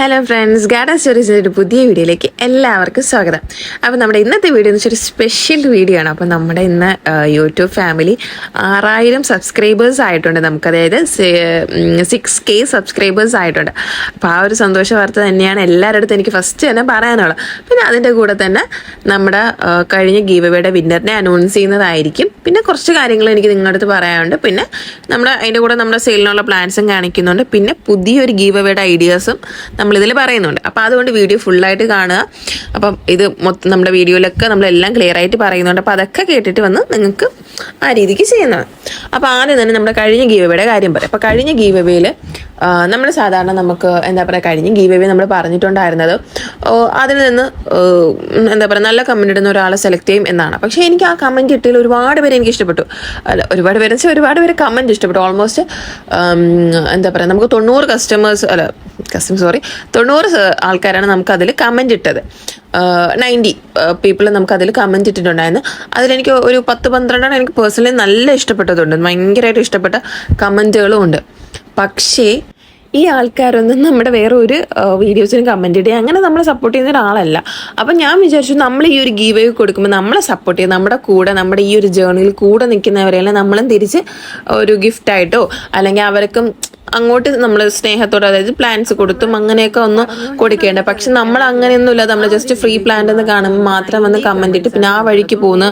Hello friends, garden സ്റ്റോറീസിൻ്റെ ഒരു പുതിയ വീഡിയോയിലേക്ക് എല്ലാവർക്കും സ്വാഗതം. അപ്പോൾ നമ്മുടെ ഇന്നത്തെ വീഡിയോ എന്ന് വെച്ചാൽ ഒരു സ്പെഷ്യൽ വീഡിയോ ആണ്. അപ്പോൾ നമ്മുടെ ഇന്ന് യൂട്യൂബ് ഫാമിലി 6000 സബ്സ്ക്രൈബേഴ്സ് ആയിട്ടുണ്ട്. നമുക്ക് അതായത് 6K സബ്സ്ക്രൈബേഴ്സ് ആയിട്ടുണ്ട്. അപ്പോൾ ആ ഒരു സന്തോഷ വാർത്ത തന്നെയാണ് എല്ലാവരുടെ അടുത്തും എനിക്ക് ഫസ്റ്റ് തന്നെ പറയാനുള്ളത്. പിന്നെ അതിൻ്റെ കൂടെ തന്നെ നമ്മുടെ കഴിഞ്ഞ ഗീവ് അവേയുടെ വിന്നറിനെ അനൗൺസ് ചെയ്യുന്നതായിരിക്കും. പിന്നെ കുറച്ച് കാര്യങ്ങൾ എനിക്ക് നിങ്ങളുടെ അടുത്ത് പറയാനുണ്ട്. പിന്നെ അതിൻ്റെ കൂടെ നമ്മുടെ സെയിലിനുള്ള പ്ലാൻസും കാണിക്കുന്നുണ്ട്. പിന്നെ പുതിയൊരു ഗീവ് അവേയുടെ ഐഡിയാസും നമ്മളിതിൽ പറയുന്നുണ്ട്. അപ്പോൾ അതുകൊണ്ട് വീഡിയോ ഫുള്ളായിട്ട് കാണുക. അപ്പം ഇത് മൊത്തം നമ്മുടെ വീഡിയോയിലൊക്കെ നമ്മളെല്ലാം ക്ലിയർ ആയിട്ട് പറയുന്നുണ്ട്. അപ്പോൾ അതൊക്കെ കേട്ടിട്ട് വന്ന് നിങ്ങൾക്ക് ആ രീതിക്ക് ചെയ്യുന്നതാണ്. അപ്പോൾ ആദ്യം തന്നെ നമ്മുടെ കഴിഞ്ഞ ഗീവ് അവേയുടെ കാര്യം പറയാം. അപ്പോൾ കഴിഞ്ഞ ഗീവ് അവേയിൽ നമ്മൾ സാധാരണ നമുക്ക് കഴിഞ്ഞ ഗീവ് അവേ നമ്മൾ പറഞ്ഞിട്ടുണ്ടായിരുന്നത് അതിൽ നിന്ന് നല്ല കമൻറ്റ് ഇടുന്ന ഒരാളെ സെലക്ട് ചെയ്യും എന്നാണ്. പക്ഷേ എനിക്ക് ആ കമൻറ്റ് ഇട്ടതിൽ ഒരുപാട് പേര് എനിക്ക് ഇഷ്ടപ്പെട്ടു. ഒരുപാട് പേര് കമൻറ്റ് ഇഷ്ടപ്പെട്ടു. ഓൾമോസ്റ്റ് നമുക്ക് 90 ആൾക്കാരാണ് നമുക്കതിൽ കമൻറ്റ് ഇട്ടത്. 90 പീപ്പിൾ നമുക്കതിൽ കമൻറ്റ് ഇട്ടിട്ടുണ്ടായിരുന്നു. അതിലെനിക്ക് ഒരു 10-12 എനിക്ക് പേഴ്സണലി നല്ല ഇഷ്ടപ്പെട്ടതുണ്ട്. ഭയങ്കരമായിട്ട് ഇഷ്ടപ്പെട്ട കമൻറ്റുകളും ഉണ്ട്. പക്ഷേ ഈ ആൾക്കാരൊന്നും നമ്മുടെ വേറെ ഒരു വീഡിയോസിനും കമൻറ്റ് ഇടുക അങ്ങനെ നമ്മളെ സപ്പോർട്ട് ചെയ്യുന്ന ഒരാളല്ല. അപ്പം ഞാൻ വിചാരിച്ചു നമ്മൾ ഈ ഒരു ഗീവ് അവേ കൊടുക്കുമ്പോൾ നമ്മളെ സപ്പോർട്ട് ചെയ്യുക, നമ്മുടെ കൂടെ നമ്മുടെ ഈ ഒരു ജേർണിയിൽ കൂടെ നിൽക്കുന്നവരെല്ലാം നമ്മളും തിരിച്ച് ഒരു ഗിഫ്റ്റായിട്ടോ അല്ലെങ്കിൽ അവർക്കും അങ്ങോട്ട് നമ്മൾ സ്നേഹത്തോടെ അതായത് പ്ലാന്റ്സ് കൊടുത്തും അങ്ങനെയൊക്കെ ഒന്ന് കൊടുക്കേണ്ട. പക്ഷെ നമ്മൾ അങ്ങനെയൊന്നുമില്ല. നമ്മൾ ജസ്റ്റ് ഫ്രീ പ്ലാന്റ് എന്ന് കാണുമ്പോൾ മാത്രം വന്ന് കമന്റ് ഇട്ട് പിന്നെ ആ വഴിക്ക് പോകുന്ന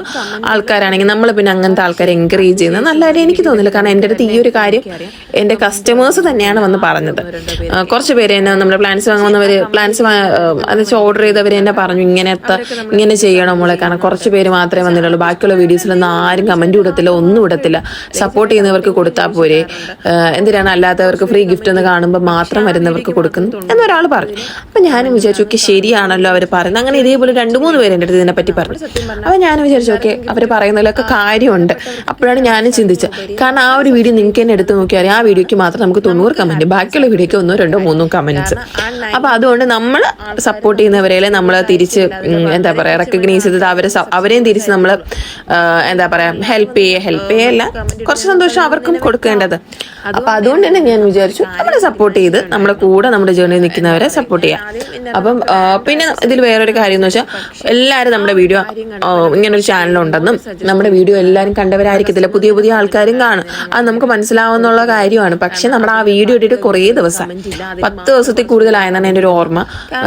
ആൾക്കാരാണെങ്കിൽ നമ്മൾ പിന്നെ അങ്ങനത്തെ ആൾക്കാരെ എൻകറേജ് ചെയ്യുന്നത് നല്ലതായിട്ട് എനിക്ക് തോന്നില്ല. കാരണം എൻ്റെ അടുത്ത് ഈ ഒരു കാര്യം എൻ്റെ കസ്റ്റമേഴ്സ് തന്നെയാണ് വന്ന് പറഞ്ഞത്. കുറച്ച് പേര് എന്നെ നമ്മുടെ പ്ലാന്റ്സ് വാങ്ങുന്നവർ പ്ലാന്റ്സ് അത് ഓർഡർ ചെയ്തവർ എന്നെ പറഞ്ഞു ഇങ്ങനെ ചെയ്യണം മോളെ. കാരണം കുറച്ച് പേര് മാത്രമേ വന്നിട്ടുള്ളൂ. ബാക്കിയുള്ള വീഡിയോസിലൊന്നും ആരും കമന്റ് ഇടത്തില്ല, ഒന്നും ഇടത്തില്ല. സപ്പോർട്ട് ചെയ്യുന്നവർക്ക് കൊടുത്താൽ പോരെ, എന്തിനാണ് അല്ലാത്തവർക്ക് ഫ്രീ ഗിഫ്റ്റ് എന്ന് കാണുമ്പോൾ മാത്രം വരുന്നവർക്ക് കൊടുക്കുന്നു എന്നൊരാൾ പറഞ്ഞു. അപ്പം ഞാനും വിചാരിച്ചു ഓക്കെ ശരിയാണല്ലോ അവർ പറയുന്നത്. അങ്ങനെ ഇതേപോലെ 2-3 പേര് എൻ്റെ അടുത്ത് ഇതിനെപ്പറ്റി പറഞ്ഞു. അപ്പം ഞാൻ വിചാരിച്ചു ഓക്കെ അവർ പറയുന്നതിലൊക്കെ കാര്യമുണ്ട്. അപ്പോഴാണ് ഞാനും ചിന്തിച്ചത്. കാരണം ആ ഒരു വീഡിയോ നിങ്ങൾക്ക് തന്നെ എടുത്ത് നോക്കിയാൽ ആ വീഡിയോയ്ക്ക് മാത്രം നമുക്ക് 90 കമന്റ്, ബാക്കിയുള്ള വീഡിയോയ്ക്ക് 1, 2, 3 കമന്റ്സ്. അപ്പം അതുകൊണ്ട് നമ്മൾ സപ്പോർട്ട് ചെയ്യുന്നവരെ നമ്മൾ തിരിച്ച് റെക്കഗ്നൈസ് ചെയ്തത് അവരെയും തിരിച്ച് നമ്മൾ ഹെൽപ്പ് ചെയ്യല്ല, കുറച്ച് സന്തോഷം അവർക്കും കൊടുക്കേണ്ടത്. അപ്പം അതുകൊണ്ട് തന്നെ ഞാൻ വിചാരിച്ചു നമ്മളെ സപ്പോർട്ട് ചെയ്ത് നമ്മളെ കൂടെ നമ്മുടെ ജേർണിയിൽ നിൽക്കുന്നവരെ സപ്പോർട്ട് ചെയ്യാം. അപ്പം പിന്നെ ഇതിൽ വേറൊരു കാര്യം എന്ന് വെച്ചാൽ എല്ലാവരും നമ്മുടെ വീഡിയോ ഇങ്ങനൊരു ചാനലുണ്ടെന്നും നമ്മുടെ വീഡിയോ എല്ലാവരും കണ്ടവരായിരിക്കത്തില്ല, പുതിയ ആൾക്കാരും കാണും. അത് നമുക്ക് മനസ്സിലാവുന്നുള്ള കാര്യമാണ്. പക്ഷെ നമ്മുടെ ആ വീഡിയോ ഇട്ടിട്ട് കുറേ ദിവസം 10 ദിവസത്തിൽ കൂടുതലായെന്നാണ് എൻ്റെ ഒരു ഓർമ്മ.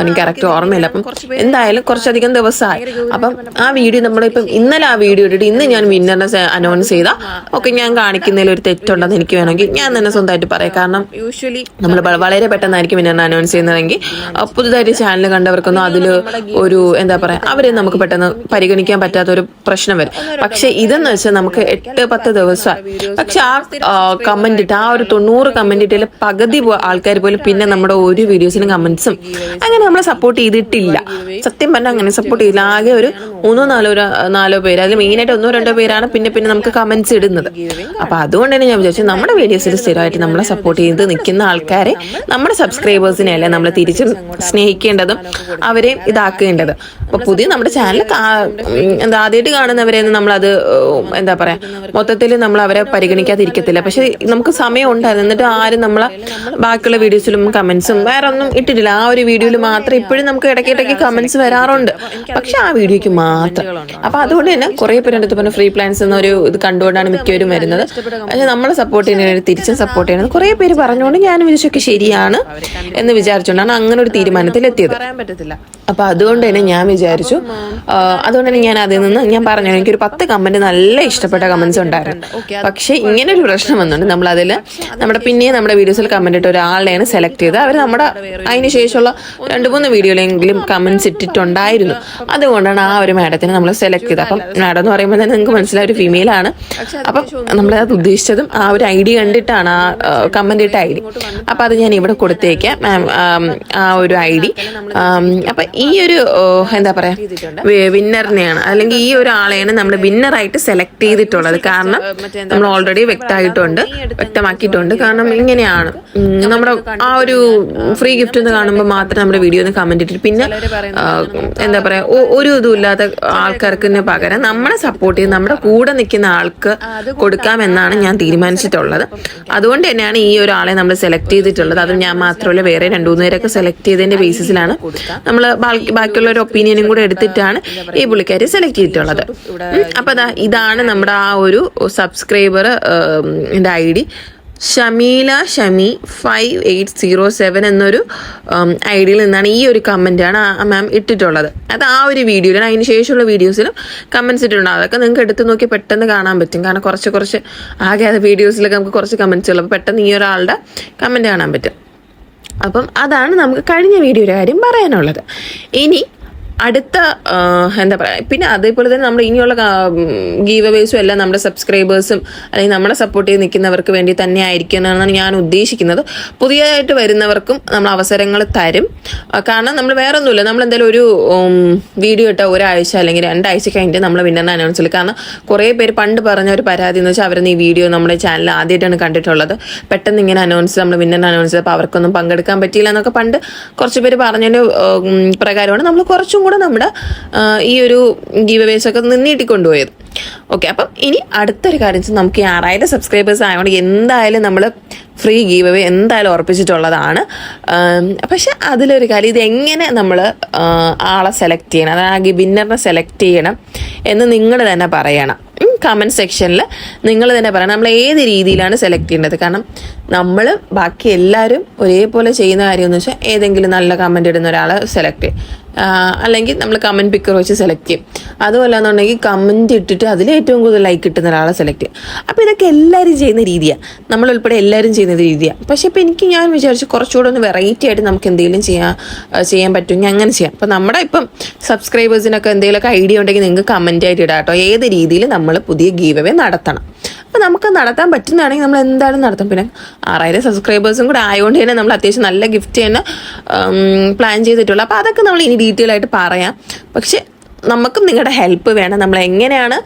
എനിക്ക് കറക്റ്റ് ഓർമ്മയില്ല. അപ്പം എന്തായാലും കുറച്ചധികം ദിവസമായി. അപ്പം ആ വീഡിയോ നമ്മളിപ്പം ഇന്നലെ ആ വീഡിയോ ഇട്ടിട്ട് ഇന്ന് ഞാൻ വിന്നറിനെ അനൗൺസ് ചെയ്താൽ ഓക്കെ ഞാൻ കാണിക്കുന്നതിൽ ഒരു തെറ്റുണ്ടെന്ന് എനിക്ക് വേണമെങ്കിൽ ഞാൻ തന്നെ സ്വന്തമായിട്ട് പറയാം. കാരണം യൂഷ്വലി നമ്മൾ വളരെ പെട്ടെന്നായിരിക്കും വിന്നറിനെ അനൗൺസ് ചെയ്യുന്നതെങ്കിൽ പുതുതായിട്ട് ചാനൽ കണ്ടവർക്കൊന്നും അതിൽ ഒരു അവരെ നമുക്ക് പെട്ടെന്ന് പരിഗണിക്കാൻ പറ്റാത്ത ഒരു പ്രശ്നം വരും. പക്ഷെ ഇതെന്ന് വെച്ചാൽ നമുക്ക് 8-10 ദിവസമായി. പക്ഷെ ആ കമന്റ് ഇട്ട് ആ ഒരു 90 കമന്റ് ഇട്ടതിൽ പകുതി ആൾക്കാർ പോലും പിന്നെ നമ്മുടെ ഒരു വീഡിയോസിനും കമന്റ്സും അങ്ങനെ നമ്മളെ സപ്പോർട്ട് ചെയ്തിട്ടില്ല. സത്യം പറഞ്ഞാൽ അങ്ങനെ സപ്പോർട്ട് ചെയ്തില്ല. ആകെ ഒരു 3-4 പേര്, അതിൽ മെയിനായിട്ട് 1-2 പേരാണ് പിന്നെ നമുക്ക് കമന്റ്സ് ഇടുന്നത്. അപ്പൊ അതുകൊണ്ട് തന്നെ ഞാൻ വിചാരിച്ചു നമ്മുടെ വീഡിയോസിൽ സ്ഥിരമായിട്ട് നമ്മളെ സപ്പോർട്ട് ചെയ്ത് നിൽക്കുന്ന ആൾക്കാരെ, നമ്മുടെ സബ്സ്ക്രൈബേഴ്സിനെ അല്ലേ നമ്മൾ തിരിച്ചും സ്നേഹിക്കേണ്ടതും അവരെ ഇതാക്കേണ്ടത്. അപ്പൊ പുതിയ നമ്മുടെ ചാനൽ ആദ്യമായിട്ട് കാണുന്നവരെയൊന്നും നമ്മളത് മൊത്തത്തിൽ നമ്മൾ അവരെ പരിഗണിക്കാതിരിക്കത്തില്ല. പക്ഷെ നമുക്ക് സമയം ഉണ്ടായിരുന്നു. എന്നിട്ട് ആരും നമ്മളെ ബാക്കിയുള്ള വീഡിയോസിലും കമന്റ്സും വേറെ ഒന്നും ഇട്ടിട്ടില്ല. ആ ഒരു വീഡിയോയിൽ മാത്രം ഇപ്പോഴും നമുക്ക് ഇടയ്ക്കിടയ്ക്ക് കമന്റ്സ് വരാറുണ്ട്. പക്ഷെ ആ വീഡിയോയ്ക്ക് മാത്രം. അപ്പൊ അതുകൊണ്ട് തന്നെ കുറെ പേര് അടുത്ത് പറഞ്ഞ ഫ്രീ പ്ലാൻസ് എന്നൊരു ഇത് കണ്ടുകൊണ്ടാണ് മിക്കവരും വരുന്നത്. പക്ഷെ നമ്മളെ സപ്പോർട്ട് ചെയ്യുന്നതിന് തിരിച്ചും സപ്പോർട്ട് ചെയ്യുന്നത് കുറെ പേര് പറഞ്ഞുകൊണ്ട് ഞാൻ വിചാരിച്ചൊക്കെ ശരിയാണ് എന്ന് വിചാരിച്ചുകൊണ്ടാണ് അങ്ങനെ ഒരു തീരുമാനത്തിൽ എത്തിയത്. അപ്പൊ അതുകൊണ്ട് തന്നെ ഞാൻ വിചാരിച്ചു, അതുകൊണ്ട് തന്നെ ഞാൻ അതിൽ നിന്ന് ഞാൻ പറഞ്ഞു എനിക്കൊരു 10 കമന്റ് നല്ല ഇഷ്ടപ്പെട്ട കമന്റ്സ് ഉണ്ടായിരുന്നു. പക്ഷെ ഇങ്ങനെ ഒരു പ്രശ്നം വന്നുകൊണ്ട് നമ്മൾ അതിൽ നമ്മുടെ വീഡിയോസിൽ കമന്റ് ഇട്ട ഒരാളെയാണ് സെലക്ട് ചെയ്ത് അവർ നമ്മുടെ അതിന് ശേഷമുള്ള 2-3 വീഡിയോയിലെങ്കിലും കമന്റ്സ് ഇട്ടിട്ടുണ്ടായിരുന്നു. അതുകൊണ്ടാണ് ആ ഒരു മാഡത്തിനെ നമ്മൾ സെലക്ട് ചെയ്തത്. അപ്പം മാഡം എന്ന് പറയുമ്പോൾ തന്നെ നിങ്ങൾക്ക് മനസ്സിലായ ഒരു ഫീമെയിൽ ആണ്. അപ്പം നമ്മളത് ഉദ്ദേശിച്ചതും ആ ഒരു ഐഡി കണ്ടിട്ടാണ് ആ കമന്റ് ഇട്ട ഐഡി. അപ്പൊ അത് ഞാൻ ഇവിടെ കൊടുത്തേക്കാം, ആ ഒരു ഐഡി. അപ്പൊ ഈ ഒരു പറയുക വിന്നറിനെയാണ് അല്ലെങ്കിൽ ഈ ഒരു ആളെയാണ് നമ്മൾ വിന്നറായിട്ട് സെലക്ട് ചെയ്തിട്ടുള്ളത്. കാരണം നമ്മൾ ഓൾറെഡി വ്യക്തമാക്കിയിട്ടുണ്ട്. കാരണം ഇങ്ങനെയാണ് നമ്മുടെ ആ ഒരു ഫ്രീ ഗിഫ്റ്റ് എന്ന് കാണുമ്പോൾ മാത്രം നമ്മുടെ വീഡിയോ ഒന്ന് കമന്റ് ഇട്ടിട്ട് പിന്നെ എന്താ പറയാ ഒരു ഇതും ഇല്ലാത്ത ആൾക്കാർക്ക് പകരം നമ്മളെ സപ്പോർട്ട് ചെയ്ത് നമ്മുടെ കൂടെ നിൽക്കുന്ന ആൾക്ക് കൊടുക്കാമെന്നാണ് ഞാൻ തീരുമാനിച്ചിട്ടുള്ളത്. അതുകൊണ്ട് തന്നെയാണ് ഈ ഒരാളെ നമ്മൾ സെലക്ട് ചെയ്തിട്ടുള്ളത്. അത് ഞാൻ മാത്രമല്ല വേറെ 2-3 പേരൊക്കെ സെലക്ട് ചെയ്തതിന്റെ ബേസിസിലാണ് നമ്മൾ ബാക്കിയുള്ള ഒരു ഒപ്പീനിയനും കൂടെ എടുത്തിട്ടാണ് ഈ പുള്ളിക്കാരി സെലക്ട് ചെയ്തിട്ടുള്ളത്. അപ്പൊ ഇതാണ് നമ്മുടെ ആ ഒരു സബ്സ്ക്രൈബർ ID. ഷമീല ഷമി 5807 എന്നൊരു ID-യിൽ നിന്നാണ് ഈ ഒരു കമന്റാണ് മാം ഇട്ടിട്ടുള്ളത്. അത് ആ ഒരു വീഡിയോയിലും അതിന് ശേഷമുള്ള വീഡിയോസിലും കമന്റ്സ് ഇട്ടിട്ടുണ്ട്. അതൊക്കെ നിങ്ങൾക്ക് എടുത്ത് നോക്കി പെട്ടെന്ന് കാണാൻ പറ്റും. കാരണം കുറച്ച് ആകെ അത് വീഡിയോസിലൊക്കെ നമുക്ക് കുറച്ച് കമന്റ്സ് ഉള്ളൂ. അപ്പോൾ പെട്ടെന്ന് ഈ ഒരാളുടെ കമന്റ് കാണാൻ പറ്റും. അപ്പം അതാണ് നമുക്ക് കഴിഞ്ഞ വീഡിയോയുടെ കാര്യം പറയാനുള്ളത്. ഇനി അടുത്ത എന്താ പറയുക, പിന്നെ അതേപോലെ തന്നെ നമ്മുടെ ഇനിയുള്ള ഗീവ് അവേസും എല്ലാം നമ്മുടെ സബ്സ്ക്രൈബേഴ്സും അല്ലെങ്കിൽ നമ്മളെ സപ്പോർട്ട് ചെയ്ത് നിൽക്കുന്നവർക്ക് വേണ്ടി തന്നെ ആയിരിക്കും എന്നാണ് ഞാൻ ഉദ്ദേശിക്കുന്നത്. പുതിയതായിട്ട് വരുന്നവർക്കും നമ്മൾ അവസരങ്ങൾ തരും. കാരണം നമ്മൾ വേറെ ഒന്നുമില്ല, നമ്മൾ എന്തായാലും ഒരു വീഡിയോ ഇട്ട ഒരാഴ്ച അല്ലെങ്കിൽ 2 ആഴ്ച കഴിഞ്ഞിട്ട് നമ്മൾ വിന്നറിനെ അനൗൺസ് ചെയ്യും. കാരണം കുറേ പേര് പണ്ട് പറഞ്ഞ ഒരു പരാതി എന്ന് വെച്ചാൽ അവരൊന്നും ഈ വീഡിയോ നമ്മുടെ ചാനൽ ആദ്യമായിട്ടാണ് കണ്ടിട്ടുള്ളത്. പെട്ടെന്ന് ഇങ്ങനെ നമ്മൾ വിന്നറിനെ അനൗൺസ് ചെയ്തപ്പോൾ അവർക്കൊന്നും പങ്കെടുക്കാൻ പറ്റിയില്ല എന്നൊക്കെ പണ്ട് കുറച്ച് പേര് പറഞ്ഞതിന് പ്രകാരമാണ് നമ്മൾ കുറച്ചും കൂടെ നമ്മുടെ ഈ ഒരു ഗീവ് അവേസ് ഒക്കെ നീട്ടിക്കൊണ്ടുപോയത്. ഓക്കെ, അപ്പം ഇനി അടുത്തൊരു കാര്യം വെച്ചാൽ നമുക്ക് 6000 സബ്സ്ക്രൈബേഴ്സ് ആയതുകൊണ്ട് എന്തായാലും നമ്മൾ ഫ്രീ ഗീവ് അവേ എന്തായാലും ഉറപ്പിച്ചിട്ടുള്ളതാണ്. പക്ഷെ അതിലൊരു കാര്യം, ഇതെങ്ങനെ നമ്മൾ ആളെ സെലക്ട് ചെയ്യണം, അതായത് വിന്നറിനെ സെലക്ട് ചെയ്യണം എന്ന് നിങ്ങൾ തന്നെ പറയണം. കമൻറ്റ് സെക്ഷനിൽ നിങ്ങൾ തന്നെ പറയണം നമ്മൾ ഏത് രീതിയിലാണ് സെലക്ട് ചെയ്യേണ്ടത്. കാരണം നമ്മൾ ബാക്കി എല്ലാവരും ഒരേപോലെ ചെയ്യുന്ന കാര്യം എന്ന് വെച്ചാൽ ഏതെങ്കിലും നല്ല കമൻറ്റ് ഇടുന്ന ഒരാളെ സെലക്ട് ചെയ്യും, അല്ലെങ്കിൽ നമ്മൾ കമൻറ്റ് പിക്കർ വെച്ച് സെലക്ട് ചെയ്യും. അതുമല്ല എന്നുണ്ടെങ്കിൽ കമൻറ്റ് ഇട്ടിട്ട് അതിൽ ഏറ്റവും കൂടുതൽ ലൈക്ക് കിട്ടുന്ന ഒരാളെ സെലക്ട് ചെയ്യും. അപ്പോൾ ഇതൊക്കെ എല്ലാവരും ചെയ്യുന്ന രീതിയാണ്, നമ്മളുൾപ്പെടെ എല്ലാവരും ചെയ്യുന്ന രീതിയാണ്. പക്ഷേ ഇപ്പോൾ ഞാൻ വിചാരിച്ചു കുറച്ചുകൂടെ ഒന്ന് വെറൈറ്റി ആയിട്ട് നമുക്ക് എന്തെങ്കിലും ചെയ്യാൻ പറ്റുമെങ്കിൽ അങ്ങനെ ചെയ്യാം. അപ്പോൾ നമ്മുടെ ഇപ്പം സബ്സ്ക്രൈബേഴ്സിനൊക്കെ എന്തെങ്കിലുമൊക്കെ ഐഡിയ ഉണ്ടെങ്കിൽ നിങ്ങൾക്ക് കമൻറ്റ് ആയിട്ട് ഇടാം കേട്ടോ, ഏത് രീതിയിൽ നമ്മൾ പുതിയ ഗീവ് അവേ നടത്തണം. അപ്പോൾ നമുക്ക് നടത്താൻ പറ്റുന്നതാണെങ്കിൽ നമ്മൾ എന്തായാലും നടത്തും. പിന്നെ 6000 സബ്സ്ക്രൈബേഴ്സും കൂടെ ആയതുകൊണ്ട് തന്നെ നമ്മൾ അത്യാവശ്യം നല്ല ഗിഫ്റ്റ് തന്നെ പ്ലാൻ ചെയ്തിട്ടുള്ളൂ. അപ്പോൾ അതൊക്കെ നമ്മൾ ഇനി ഡീറ്റെയിൽ ആയിട്ട് പറയാം. പക്ഷെ നമുക്കും നിങ്ങളുടെ ഹെൽപ്പ് വേണം. നമ്മൾ എങ്ങനെയാണ്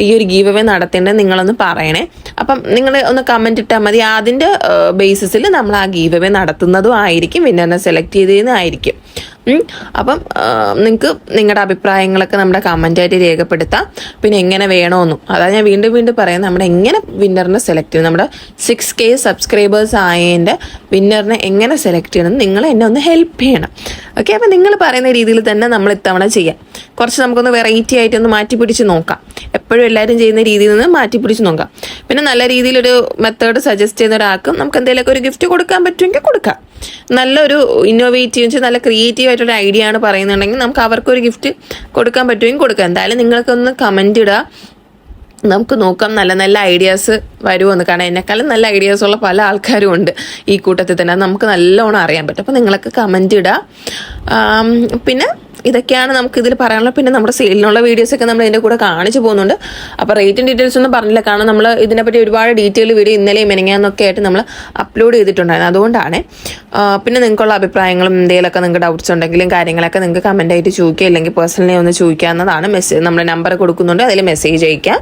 ഈ ഒരു ഗീവ് അവേ നടത്തേണ്ടത് നിങ്ങളൊന്ന് പറയണേ. അപ്പം നിങ്ങൾ ഒന്ന് കമൻറ്റ് ഇട്ടാൽ മതി. അതിൻ്റെ ബേസിസിൽ നമ്മൾ ആ ഗീവ് അവേ നടത്തുന്നതും ആയിരിക്കും, വിന്നറിനെ സെലക്ട് ചെയ്തതിനായിരിക്കും. അപ്പം നിങ്ങൾക്ക് നിങ്ങളുടെ അഭിപ്രായങ്ങളൊക്കെ നമ്മുടെ കമൻറ്റായിട്ട് രേഖപ്പെടുത്താം. പിന്നെ എങ്ങനെ വേണമെന്നും അതാണ് ഞാൻ വീണ്ടും പറയാം. നമ്മുടെ എങ്ങനെ വിന്നറിനെ സെലക്ട് ചെയ്യണം, നമ്മുടെ 6K സബ്സ്ക്രൈബേഴ്സ് ആയതിൻ്റെ വിന്നറിനെ എങ്ങനെ സെലക്ട് ചെയ്യണം നിങ്ങൾ എന്നെ ഒന്ന് ഹെൽപ്പ് ചെയ്യണം. ഓക്കെ, അപ്പം നിങ്ങൾ പറയുന്ന രീതിയിൽ തന്നെ നമ്മൾ ഇത്തവണ ചെയ്യാം. കുറച്ച് നമുക്കൊന്ന് വെറൈറ്റി ആയിട്ടൊന്ന് മാറ്റിപ്പിടിച്ച് നോക്കാം. എപ്പോഴും എല്ലാവരും ചെയ്യുന്ന രീതിയിൽ നിന്ന് മാറ്റിപ്പിടിച്ച് നോക്കാം. പിന്നെ നല്ല രീതിയിലൊരു മെത്തേഡ് സജസ്റ്റ് ചെയ്യുന്ന ഒരാൾക്കും നമുക്ക് എന്തെങ്കിലുമൊക്കെ ഒരു ഗിഫ്റ്റ് കൊടുക്കാൻ പറ്റുമെങ്കിൽ കൊടുക്കാം. നല്ലൊരു ഇന്നോവേറ്റീവ് നല്ല ക്രിയേറ്റീവ് ആയിട്ടൊരു ഐഡിയ ആണ് പറയുന്നുണ്ടെങ്കിൽ നമുക്ക് അവർക്കൊരു ഗിഫ്റ്റ് കൊടുക്കാൻ പറ്റുമെങ്കിൽ കൊടുക്കാം. എന്തായാലും നിങ്ങൾക്കൊന്ന് കമൻറ്റ് ഇടുക, നമുക്ക് നോക്കാം നല്ല ഐഡിയാസ് വരുമെന്ന്. കാരണം എന്നെക്കാളും നല്ല ഐഡിയാസ് ഉള്ള പല ആൾക്കാരും ഉണ്ട് ഈ കൂട്ടത്തിൽ തന്നെ, അത് നമുക്ക് നല്ലോണം അറിയാൻ പറ്റും. അപ്പോൾ നിങ്ങളൊക്കെ കമൻറ്റ് ഇടുക. പിന്നെ ഇതൊക്കെയാണ് നമുക്ക് ഇതിൽ പറയാനുള്ളത്. പിന്നെ നമ്മുടെ സെയിലിനുള്ള വീഡിയോസൊക്കെ നമ്മൾ ഇതിൻ്റെ കൂടെ കാണിച്ചു പോകുന്നുണ്ട്. അപ്പോൾ റേറ്റും ഡീറ്റെയിൽസ് ഒന്നും പറഞ്ഞില്ല, കാരണം നമ്മൾ ഇതിനെപ്പറ്റി ഒരുപാട് ഡീറ്റെയിൽ വീഡിയോ ഇന്നലെയും മെനങ്ങാന്നൊക്കെ ആയിട്ട് നമ്മൾ അപ്ലോഡ് ചെയ്തിട്ടുണ്ടായിരുന്നു. അതുകൊണ്ടാണ്. പിന്നെ നിങ്ങൾക്കുള്ള അഭിപ്രായങ്ങളും എന്തെങ്കിലുമൊക്കെ നിങ്ങൾക്ക് ഡൗട്ട്സ് ഉണ്ടെങ്കിലും കാര്യങ്ങളൊക്കെ നിങ്ങൾക്ക് കമൻറ്റായിട്ട് ചോദിക്കുക, അല്ലെങ്കിൽ പേഴ്സണലി ഒന്ന് ചോദിക്കാവുന്നതാണ്. നമ്മുടെ നമ്പർ കൊടുക്കുന്നുണ്ട്, അതിൽ മെസ്സേജ് അയക്കാം.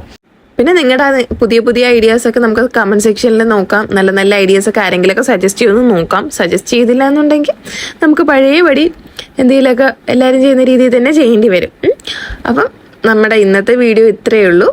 പിന്നെ നിങ്ങളുടെ പുതിയ ഐഡിയാസൊക്കെ നമുക്ക് കമൻറ്റ് സെക്ഷനിൽ നോക്കാം. നല്ല ഐഡിയാസൊക്കെ ആരെങ്കിലുമൊക്കെ സജസ്റ്റ് ചെയ്യുമെന്ന് നോക്കാം. സജസ്റ്റ് ചെയ്തില്ല എന്നുണ്ടെങ്കിൽ നമുക്ക് പഴയപടി എന്തെങ്കിലുമൊക്കെ എല്ലാവരും ചെയ്യുന്ന രീതിയിൽ തന്നെ ചെയ്യേണ്ടി വരും. അപ്പം നമ്മുടെ ഇന്നത്തെ വീഡിയോ ഇത്രയേ ഉള്ളൂ.